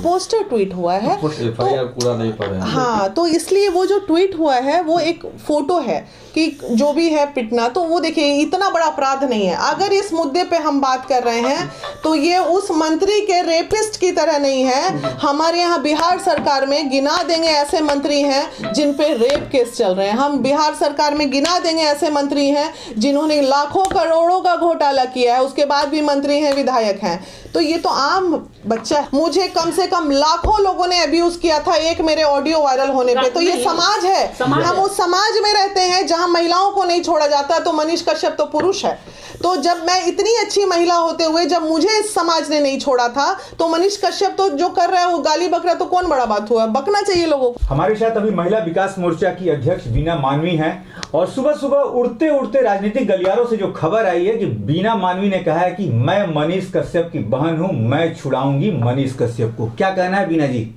Poster tweet हुआ है, FIR पूरा नहीं पढ़े। हाँ, तो इसलिए वो जो ट्वीट हुआ है वो एक फोटो है कि जो भी है पिटना, तो वो देखिए इतना बड़ा अपराध नहीं है। अगर इस मुद्दे पे हम बात कर रहे हैं तो ये उस मंत्री के रेपिस्ट की तरह नहीं है। हमारे यहाँ बिहार सरकार में गिना देंगे ऐसे मंत्री हैं जिन पे रेप केस चल रहे हैं, हम बिहार सरकार में गिना देंगे ऐसे मंत्री हैं जिन्होंने लाखों करोड़ों का घोटाला किया है, उसके बाद भी मंत्री हैं, विधायक हैं। तो ये तो आम बच्चा, मुझे कम से कम लाखों लोगों ने अब्यूज किया था एक मेरे ऑडियो वायरल होने पे। तो ये समाज है, हम उस समाज में रहते हैं जहां महिलाओं को नहीं छोड़ा जाता। तो मनीष कश्यप तो पुरुष है, तो जब मैं इतनी अच्छी महिला होते हुए जब मुझे इस समाज ने नहीं छोड़ा था, तो मनीष कश्यप तो जो कर रहा है वो गाली बक रहा, तो कौन बड़ा बात हुआ, बकना चाहिए लोगों को। हमारे साथ अभी महिला विकास मोर्चा की अध्यक्ष बीना मानवी हैं, और सुबह सुबह उड़ते उड़ते राजनीतिक गलियारों से जो खबर आई है कि बीना मानवी ने कहा है कि मैं मनीष कश्यप की बहन हूं, मैं छुड़ाऊंगी मनीष कश्यप को। क्या कहना है बीना जी?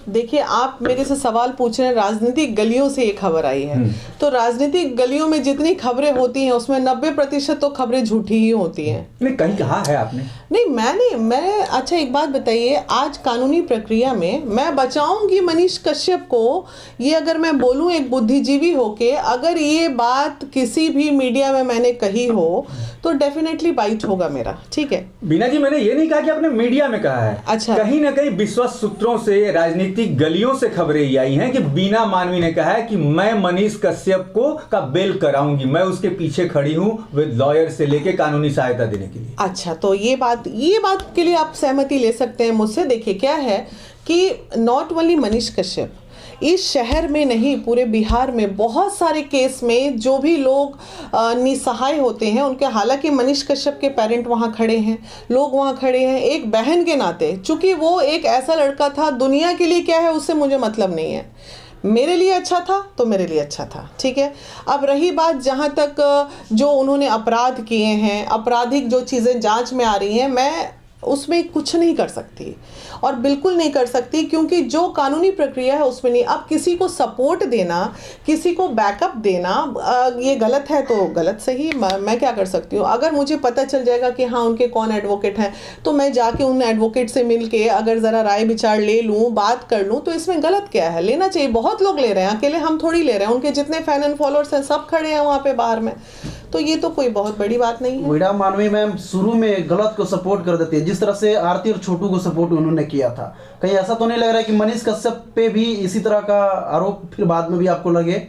देखिए, आप मेरे से सवाल पूछ रहे हैं, राजनीतिक गलियों से ये खबर आई है, तो राजनीतिक गलियों में जितनी खबरें होती हैं उसमें 90% तो खबरें झूठी ही होती हैं। नहीं, कहीं कहा है आपने? नहीं, मैं अच्छा एक बात बताइए, आज कानूनी प्रक्रिया में मैं बचाऊंगी मनीष कश्यप को, ये अगर मैं बोलूं एक बुद्धिजीवी होके, अगर ये बात किसी भी मीडिया में मैंने कही हो तो डेफिनेटली बाइट होगा मेरा, ठीक है। बीना जी, मैंने ये नहीं कहा कि आपने मीडिया में कहा है। अच्छा, कहीं ना कहीं विश्वस्त सूत्रों से, राजनीतिक गलियों से खबरें ये आई हैं कि बीना मानवी ने कहा है कि मैं मनीष कश्यप को का बेल कराऊंगी, मैं उसके पीछे खड़ी हूं विद लॉयर से लेके कानूनी सहायता देने के लिए। अच्छा, तो ये बात के लिए आप सहमति ले सकते हैं मुझसे। देखिए, क्या है कि नॉट ओनली मनीष कश्यप, इस शहर में नहीं पूरे बिहार में बहुत सारे केस में जो भी लोग निसहाय होते हैं उनके, हालांकि मनीष कश्यप के पेरेंट वहाँ खड़े हैं, लोग वहाँ खड़े हैं एक बहन के नाते, चूंकि वो एक ऐसा लड़का था, दुनिया के लिए क्या है उससे मुझे मतलब नहीं है, मेरे लिए अच्छा था तो मेरे लिए अच्छा था, ठीक है। अब रही बात जहाँ तक जो उन्होंने अपराध किए हैं, आपराधिक जो चीज़ें जांच में आ रही हैं, मैं उसमें कुछ नहीं कर सकती और बिल्कुल नहीं कर सकती, क्योंकि जो कानूनी प्रक्रिया है उसमें नहीं। अब किसी को सपोर्ट देना, किसी को बैकअप देना, ये गलत है तो गलत, सही मैं क्या कर सकती हूँ। अगर मुझे पता चल जाएगा कि हाँ उनके कौन एडवोकेट हैं, तो मैं जाके उन एडवोकेट से मिल के अगर ज़रा राय विचार ले लूँ, बात कर लूँ, तो इसमें गलत क्या है, लेना चाहिए। बहुत लोग ले रहे हैं, अकेले हम थोड़ी ले रहे हैं, उनके जितने फैन एंड फॉलोअर्स हैं सब खड़े हैं वहाँ पे बाहर में, तो ये तो कोई बहुत बड़ी बात नहीं है। बीना मानवी मैम शुरू में गलत को सपोर्ट कर देती है, जिस तरह से आरती और छोटू को सपोर्ट उन्होंने किया था, कहीं ऐसा तो नहीं लग रहा है कि मनीष कश्यप पे भी इसी तरह का आरोप फिर बाद में भी आपको लगे?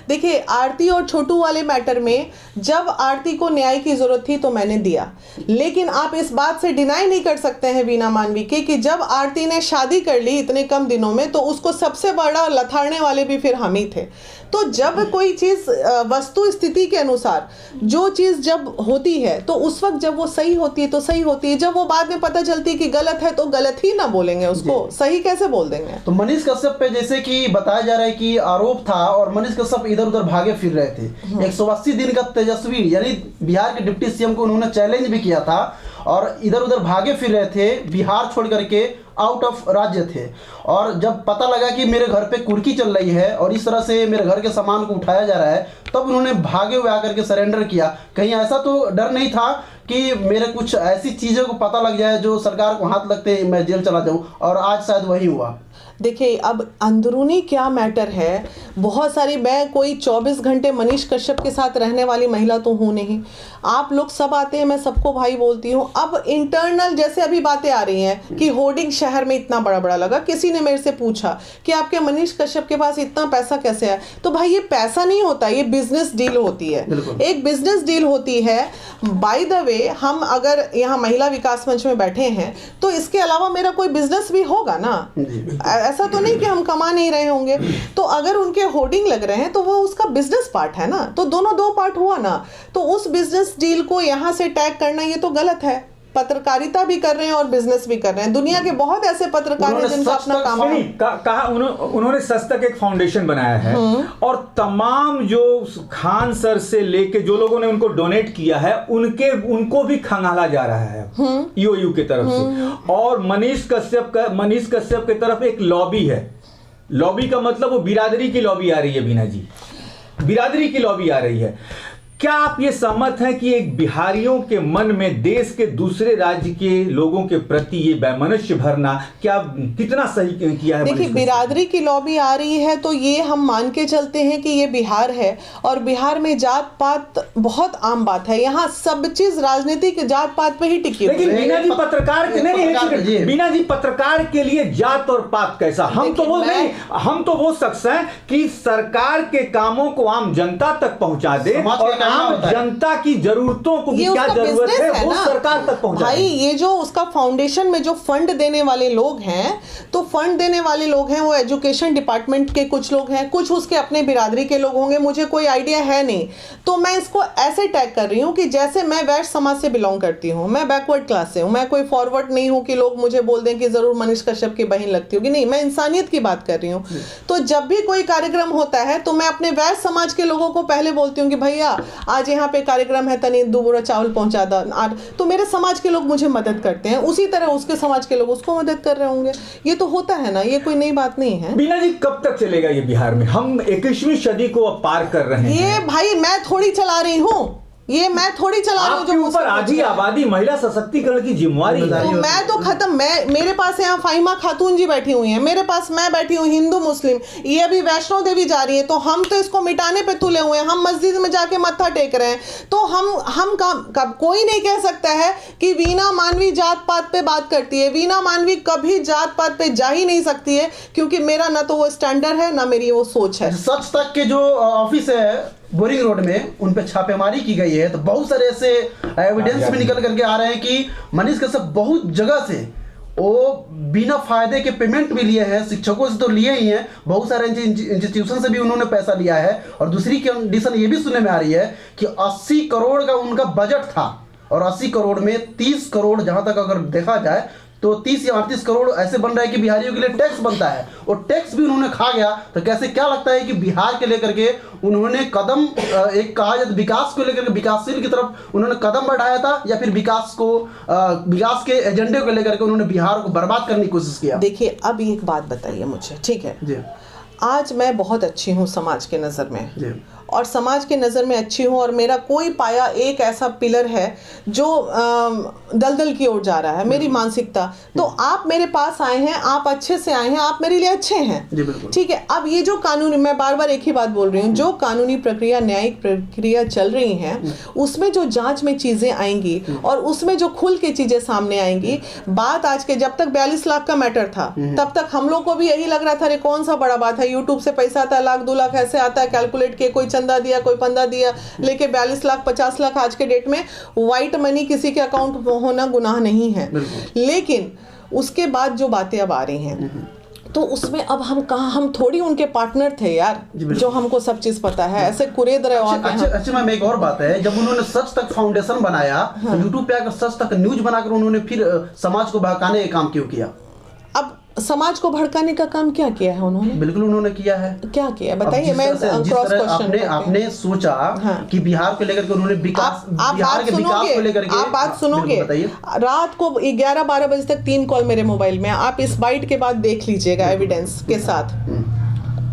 देखिए, आरती और छोटू वाले मैटर में जब आरती को न्याय की जरूरत थी तो मैंने दिया, लेकिन आप इस बात से डिनाई नहीं कर सकते हैं बीना मानवी के कि जब आरती ने शादी कर ली इतने कम दिनों में, तो उसको सबसे बड़ा लथाड़ने वाले भी फिर हम ही थे। तो जब कोई चीज़ वस्तु स्थिति के अनुसार जो चीज़ जब होती है तो उस वक्त जब वो सही होती है तो सही होती है, जब वो बाद में पता चलती है कि गलत है तो गलत ही ना बोलेंगे, उसको सही कैसे बोल देंगे। तो मनीष कश्यप पे जैसे कि बताया जा रहा है कि आरोप था और मनीष कश्यप इधर उधर भागे फिर रहे थे, 180 दिन का तेजस्वी यानी बिहार के डिप्टी सीएम को उन्होंने चैलेंज भी किया था और इधर उधर भागे फिर रहे थे, बिहार छोड़ करके आउट ऑफ राज्य थे। और जब पता लगा कि मेरे घर पे कुर्की चल रही है और इस तरह से मेरे घर के सामान को उठाया जा रहा है, तब उन्होंने भागे हुए आकर के सरेंडर किया। कहीं ऐसा तो डर नहीं था कि मेरे कुछ ऐसी चीज़ों को पता लग जाए जो सरकार को हाथ लगते मैं जेल चला जाऊं, और आज शायद वही हुआ। देखिए, अब अंदरूनी क्या मैटर है, बहुत सारी, मैं कोई 24 घंटे मनीष कश्यप के साथ रहने वाली महिला तो हूँ नहीं, आप लोग सब आते हैं, मैं सबको भाई बोलती हूँ। अब इंटरनल जैसे अभी बातें आ रही हैं कि होर्डिंग शहर में इतना बड़ा बड़ा लगा, किसी ने मेरे से पूछा कि आपके मनीष कश्यप के पास इतना पैसा कैसे है, तो भाई ये पैसा नहीं होता, ये बिजनेस डील होती है, एक बिजनेस डील होती है। बाय द वे, हम अगर यहाँ महिला विकास मंच में बैठे हैं तो इसके अलावा मेरा कोई बिजनेस भी होगा ना, ऐसा तो नहीं कि हम कमा नहीं रहे होंगे। तो अगर उनके होर्डिंग लग रहे हैं तो वो उसका बिजनेस पार्ट है ना, तो दोनों दो पार्ट हुआ ना, तो उस बिजनेस डील को यहाँ से टैग करना ये तो गलत है। पत्रकारिता भी कर रहे हैं और बिजनेस भी कर रहे हैं, दुनिया के बहुत ऐसे पत्रकार हैं जिनका अपना काम है। कहा उन्होंने सच तक एक फाउंडेशन बनाया है और तमाम जो खान सर से लेके जो लोगों ने उनको डोनेट किया है उनको भी खंगाला जा रहा है ईओयू की तरफ से। और मनीष कश्यप की तरफ एक लॉबी है, लॉबी का मतलब वो बिरादरी की लॉबी आ रही है बीना जी, बिरादरी की लॉबी आ रही है। क्या आप ये सहमत हैं कि एक बिहारियों के मन में देश के दूसरे राज्य के लोगों के प्रति ये वैमनस्य भरना क्या कितना सही किया है? देखिए, बिरादरी की लॉबी आ रही है तो ये हम मान के चलते हैं कि ये बिहार है, और बिहार में जात पात बहुत आम बात है। यहाँ सब चीज राजनीतिक जात पात पे ही टिकी हुई है। लेकिन बीना जी पत्रकार के नहीं, बीना जी पत्रकार के लिए जात और पात कैसा? हम तो वो शख्स हैं कि सरकार के कामों को आम जनता तक पहुंचा दे और आम जनता की जरूरतों को भी क्या जरूरत है वो सरकार तक पहुंचाए। भाई, ये जो उसका फाउंडेशन में जो फंड देने वाले लोग हैं, तो फंड देने वाले लोग हैं वो एजुकेशन डिपार्टमेंट के कुछ लोग हैं, कुछ उसके अपने बिरादरी के लोग होंगे, मुझे कोई आइडिया है नहीं। तो मैं इसको ऐसे टैग कर रही हूँ कि जैसे मैं वैश्य समाज से बिलोंग करती हूँ, मैं बैकवर्ड क्लास से हूँ, मैं कोई फॉरवर्ड नहीं हूँ कि लोग मुझे बोल दें कि जरूर मनीष कश्यप की बहन लगती होगी। नहीं, मैं इंसानियत की बात कर रही हूँ। तो जब भी कोई कार्यक्रम होता है तो मैं अपने वैश्य समाज के लोगों को पहले बोलती हूँ कि भैया आज यहाँ पे कार्यक्रम है, तनी 2 बोरा चावल पहुंचा दो। तो मेरे समाज के लोग मुझे मदद करते हैं, उसी तरह उसके समाज के लोग उसको मदद कर रहे होंगे। ये तो होता है ना, ये कोई नई बात नहीं है। बीना जी, कब तक चलेगा ये बिहार में? हम 21वीं सदी को अब पार कर रहे हैं। ये भाई मैं थोड़ी चला रही हूँ, ये मैं थोड़ी चला रही हूँ। आपके ऊपर आधी आबादी महिला सशक्तिकरण की जिम्मेवारी है। तो मैं तो खत्म, मेरे पास यहाँ फाहिमा खातून जी बैठी हुई हैं, मेरे पास मैं बैठी हूँ, हिंदू मुस्लिम, ये अभी वैष्णो देवी जा रही है, तो हम तो इसको मिटाने पे तुले हुए हैं। हम मस्जिद में जाके मत्था टेक रहे हैं। तो हम कब कोई नहीं कह सकता है कि वीना मानवी जात पात पे बात करती है। वीना मानवी कभी जात पात पे जा ही नहीं सकती है, क्योंकि मेरा ना तो वो स्टैंडर्ड है ना मेरी वो सोच है। सच तक के जो ऑफिस है बोरिंग रोड में, उन पे छापेमारी की गई है, तो बहुत सारे ऐसे एविडेंस भी निकल करके आ रहे हैं कि मनीष कश्यप बहुत जगह से वो बिना फायदे के पेमेंट भी लिए हैं। शिक्षकों से तो लिए ही हैं, बहुत सारे इंस्टीट्यूशन से भी उन्होंने पैसा लिया है। और दूसरी कंडीशन ये भी सुनने में आ रही है कि 80 करोड़ का उनका बजट था, और 80 करोड़ में 30 करोड़ जहां तक अगर देखा जाए तो 30 या 38 करोड़ ऐसे बन रहा है कि बिहारियों के लिए टैक्स बनता है, और टैक्स भी उन्होंने खा गया। तो कैसे, क्या लगता है कि बिहार के लेकर के उन्होंने कदम एक कहा जाए विकास को लेकर के, विकासशील की तरफ उन्होंने कदम बढ़ाया था, या फिर विकास के एजेंडे को लेकर के उन्होंने बिहार को बर्बाद करने की कोशिश किया? देखिए, अब एक बात बताइए मुझे, ठीक है जी। आज मैं बहुत अच्छी हूँ समाज के नज़र में जी। और समाज के नज़र में अच्छी हूँ, और मेरा कोई पाया एक ऐसा पिलर है जो दलदल की ओर जा रहा है, मेरी मानसिकता। तो आप मेरे पास आए हैं, आप अच्छे से आए हैं, आप मेरे लिए अच्छे हैं, ठीक है। अब ये जो कानूनी, मैं बार बार एक ही बात बोल रही हूँ, जो कानूनी प्रक्रिया, न्यायिक प्रक्रिया चल रही है, उसमें जो जांच में चीज़ें आएंगी और उसमें जो खुल के चीज़ें सामने आएंगी। बात आज के, जब तक 42 लाख का मैटर था तब तक हम लोग को भी यही लग रहा था अरे कौन सा बड़ा बात है, यूट्यूब से पैसा आता है, 1 लाख 2 लाख ऐसे आता है, कैलकुलेट किए, कोई चंदा दिया, कोई पंदा दिया, लेके 42 लाख 50 लाख आज के डेट में व्हाइट मनी किसी के अकाउंट में होना गुनाह नहीं है। लेकिन उसके बाद जो बातें अब आ रही हैं, तो उसमें अब हम थोड़ी उनके पार्टनर थे यार, जो हमको सब चीज पता है, ऐसे कुरेद रहे हो। अच्छा मैम, एक और बात है, जब उन्होंने सच तक फाउंडेशन बनाया, तो यूट्यूब पे आकर सच तक न्यूज बनाकर उन्होंने फिर समाज को बहकाने का काम क्यों किया? अब समाज को भड़काने का काम क्या किया है उन्होंने? बिल्कुल उन्होंने किया है। क्या किया बताइए। मैं क्रॉस क्वेश्चन, आपने सोचा कि बिहार को लेकर के उन्होंने विकास, बिहार के विकास को लेकर के, आप बात सुनोगे। रात को 11-12 बजे तक 3 कॉल मेरे मोबाइल में, आप इस बाइट के बाद देख लीजिएगा एविडेंस के साथ।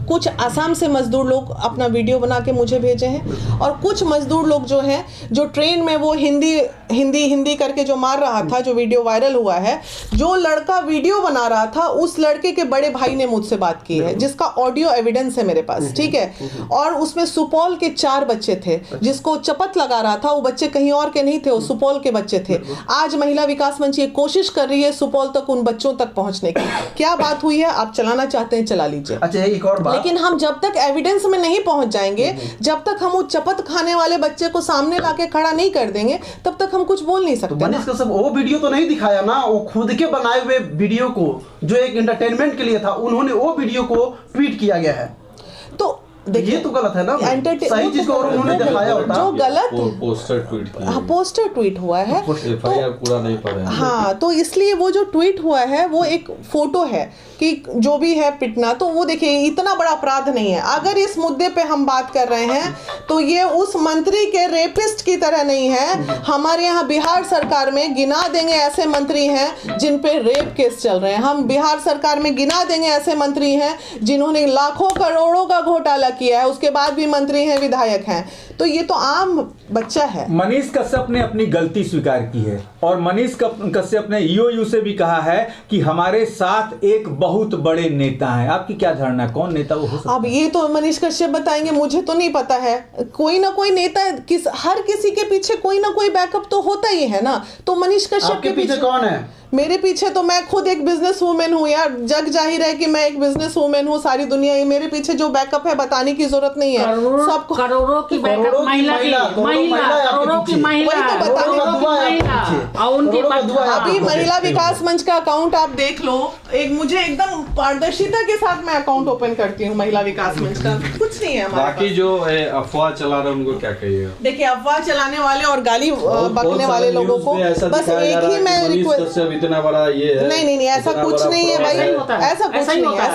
कुछ आसाम से मजदूर लोग अपना वीडियो बना के मुझे भेजे हैं, और कुछ मजदूर लोग जो हैं, जो ट्रेन में वो हिंदी करके जो मार रहा था, जो वीडियो वायरल हुआ है, जो लड़का वीडियो बना रहा था उस लड़के के बड़े भाई ने मुझसे बात की है, जिसका ऑडियो एविडेंस है मेरे पास, ठीक है। और उसमें सुपौल के 4 बच्चे थे, जिसको चपत लगा रहा था, वो बच्चे कहीं और के नहीं थे, वो सुपौल के बच्चे थे। आज महिला विकास मंच ये कोशिश कर रही है सुपौल तक उन बच्चों तक पहुंचने की। क्या बात हुई है, आप चलाना चाहते हैं चला लीजिए। अच्छा, एक और बात, लेकिन हम जब तक एविडेंस में नहीं पहुंच जाएंगे, जब तक हम वो चपत खाने वाले बच्चे को सामने लाके खड़ा नहीं कर देंगे, तब तक हम कुछ बोल नहीं सकते। तो मनीष कश्यप वो वीडियो तो नहीं दिखाया ना, वो खुद के बनाए हुए वीडियो को, जो एक एंटरटेनमेंट के लिए था, उन्होंने वो वीडियो को ट्वीट किया गया है। तो देखिए, ये तो गलत है ना, सही चीज को और उन्होंने दिखाया होता। जो गलत पोस्टर ट्वीट किया, पोस्टर ट्वीट हुआ है, एफआईआर पूरा नहीं पढ़े। हाँ, तो इसलिए वो जो ट्वीट हुआ है वो एक फोटो है कि जो भी है पिटना, तो वो देखिए इतना बड़ा अपराध नहीं है। अगर इस मुद्दे पे हम बात कर रहे हैं तो ये उस मंत्री के रेपिस्ट की तरह नहीं है। हमारे यहाँ बिहार सरकार में गिना देंगे ऐसे मंत्री हैं जिन पे रेप केस चल रहे हैं। हम बिहार सरकार में गिना देंगे ऐसे मंत्री हैं जिन्होंने लाखों करोड़ों का घोटाला किया है, उसके बाद भी मंत्री हैं, विधायक हैं, तो ये तो आम बच्चा है। मनीष कश्यप ने अपनी गलती स्वीकार की है और मनीष कश्यप ने ईओयू से भी कहा है कि हमारे साथ एक बहुत बड़े नेता हैं। आपकी क्या धारणा, कौन नेता वो हो सकता है? अब ये तो मनीष कश्यप बताएंगे, मुझे तो नहीं पता है। कोई ना कोई नेता, हर किसी के पीछे कोई ना कोई बैकअप तो होता ही है ना। तो मनीष कश्यप के पीछे कौन है? मेरे पीछे तो मैं खुद एक बिजनेस वूमेन हूँ यार, जग जाहिर है कि मैं एक बिजनेस वूमेन हूँ, सारी दुनिया ये मेरे पीछे जो बैकअप है बताने की जरूरत नहीं है। सबको करोड़ों की बैकअप, महिला करोड़ों की महिला, अभी महिला विकास मंच का अकाउंट आप देख लो, एक मुझे एकदम पारदर्शिता के साथ मैं अकाउंट ओपन करती हूँ महिला विकास मंच का, कुछ नहीं है हमारे बाकी जो अफवाह चला रहे हैं उनको क्या कहिएगा? देखिए, अफवाह चलाने वाले और गाली बकने वाले लोगों को बस एक ही मैं रिक्वेस्ट, इतना बड़ा ये है। नहीं, ऐसा कुछ नहीं है भाई, ऐसा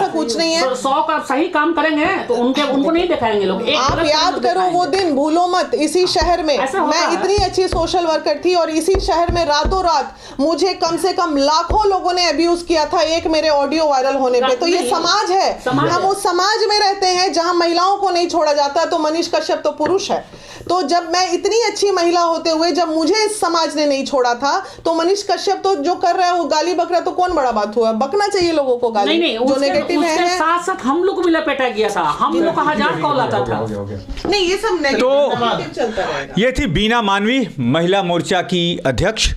कुछ नहीं है। 100 का सही काम करेंगे तो उनको नहीं दिखाएंगे लोग। आप याद करो वो दिन, भूलो मत, इसी शहर में मैं इतनी अच्छी सोशल वर्कर थी और इसी शहर में रातों रात मुझे कम से कम लाखों लोगों ने अब्यूज किया था एक मेरे ऑडियो वायरल होने पे। तो ये समाज है, हम उस समाज में रहते हैं जहां महिलाओं को नहीं छोड़ा जाता। तो मनीष कश्यप तो पुरुष है, तो जब मैं इतनी अच्छी महिला होते हुए जब मुझे इस समाज ने नहीं छोड़ा था, तो मनीष कश्यप तो जो कर रहा है वो गाली बक रहा है, तो कौन बड़ा बात हुआ? बकना चाहिए लोगों को गाली, नहीं, जो नेगेटिव है। साथ साथ हम लोग भी लपेटा गया था, हम लोग का 1000 कॉल आता था। नहीं, ये सब नेगेटिव चलता रहेगा। ये थी बीना मानवी, महिला मोर्चा की अध्यक्ष।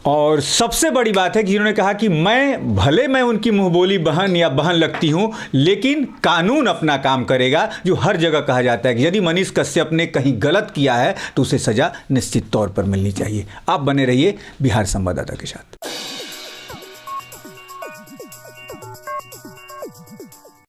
और सबसे बड़ी बात है कि इन्होंने कहा कि मैं उनकी मुंहबोली बहन या बहन लगती हूं, लेकिन कानून अपना काम करेगा। जो हर जगह कहा जाता है कि यदि मनीष कश्यप ने कहीं गलत किया है तो उसे सजा निश्चित तौर पर मिलनी चाहिए। आप बने रहिए बिहार संवाददाता के साथ।